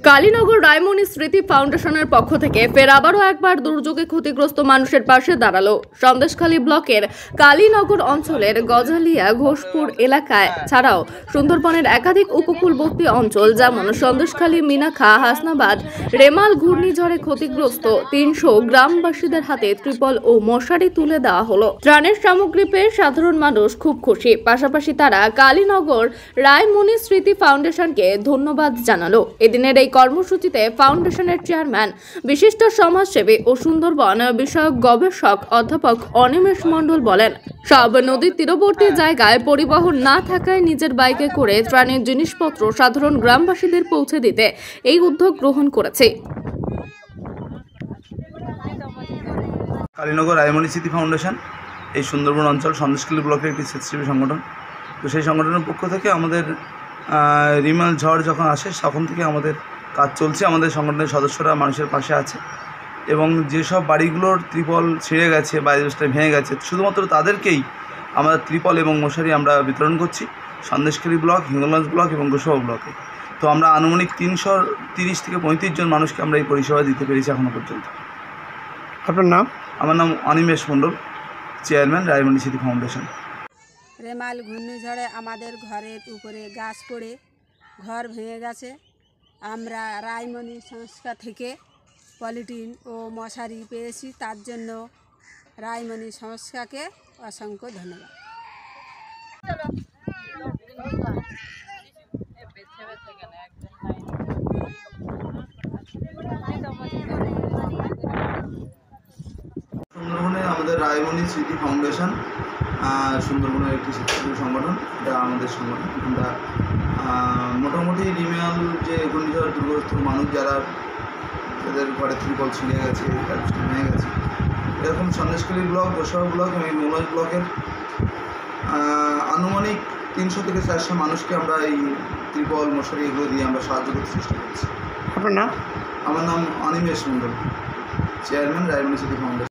কালীনগর রায়মণি স্মৃতি ফাউন্ডেশনের পক্ষ থেকে ফের আবারও একবার দুর্যোগে ক্ষতিগ্রস্ত মানুষের পাশে দাঁড়ালো। সন্দেশখালী ব্লকের কালীনগর অঞ্চলের গজালিয়া ঘোষপুর এলাকায় ছাড়াও সুন্দরবনের একাধিক উপকূলবর্তী অঞ্চল যেমন সন্দেশখালী, মিনাখা, হাসনাবাদ, রেমাল ঘূর্ণিঝড়ে ক্ষতিগ্রস্ত ৩০০ গ্রামবাসীদের হাতে ত্রিপল ও মশারি তুলে দেওয়া হলো। ত্রাণের সামগ্রী পেয়ে সাধারণ মানুষ খুব খুশি। পাশাপাশি তারা কালীনগর রায়মণি স্মৃতি ফাউন্ডেশনকে ধন্যবাদ জানালো। এদিনের এই কর্মসূচিতে ফাউন্ডেশনের চেয়ারম্যান, বিশিষ্ট সমাজসেবী ও সুন্দরবন বিষয়ক গবেষক অধ্যাপক অনিমেষ মণ্ডল বলেন, সব নদীর তীরবর্তী জায়গায় পরিবহন না থাকায় নিজের বাইকে করে ত্রাণের জিনিসপত্র সাধারণ গ্রামবাসীদের পৌঁছে দিতে এই উদ্যোগ গ্রহণ করেছে। কালীনগর রায়মণি স্মৃতি ফাউন্ডেশন এই সুন্দরবন অঞ্চল সন্দেশখালী ব্লকের একটি স্বেচ্ছাসেবী সংগঠন। তো সেই সংগঠনের পক্ষ থেকে আমাদের রিমাল ঝড় যখন আসে তখন থেকে আমাদের কাজ চলছে। আমাদের সংগঠনের সদস্যরা মানুষের পাশে আছে এবং যেসব বাড়িগুলোর ত্রিপল ছিঁড়ে গেছে বা এজবেস্টার ভেঙে গেছে শুধুমাত্র তাদেরকেই আমরা ত্রিপল এবং মশারি আমরা বিতরণ করছি সন্দেশখালী ব্লক, হিঙ্গলগঞ্জ ব্লক এবং গোসাবা ব্লকে। তো আমরা আনুমানিক ৩30 থেকে ৩৫ জন মানুষকে আমরা এই পরিষেবা দিতে পেরেছি এখনও পর্যন্ত। আপনার নাম? আমার নাম অনিমেষ মণ্ডল, চেয়ারম্যান রায়মণি স্মৃতি ফাউন্ডেশন। রেমাল ঘূর্ণিঝড়ে আমাদের ঘরের উপরে গাছ পড়ে ঘর ভেঙে গেছে। আমরা রায়মণি সংস্থা থেকে পলিথিন ও মশারি পেয়েছি, তার জন্য রায়মণি সংস্থাকে অসংখ্য ধন্যবাদ। সুন্দরবনে আমাদের রায়মণি স্মৃতি ফাউন্ডেশন সুন্দরবনের একটি স্বেচ্ছাসেবী সংগঠন। এটা আমাদের সংগঠন। আমরা মোটামুটি রিমাল যে ঘূর্ণিঝড় দুর্গত মানুষ যাদের ঘরে ত্রিপল ছিঁড়ে গেছে, ভেঙে গেছে, এরকম সন্দেশখালী ব্লক, গোসাবা ব্লক এবং হিঙ্গলগঞ্জ ব্লকের আনুমানিক ৩০০ থেকে ৪০০ মানুষকে আমরা এই ত্রিপল, মশারি এগুলো দিয়ে আমরা সাহায্য করতে চেষ্টা করছি। আপনার নাম? আমার নাম অনিমেষ মণ্ডল, চেয়ারম্যান রায়মণি স্মৃতি ফাউন্ডেশন।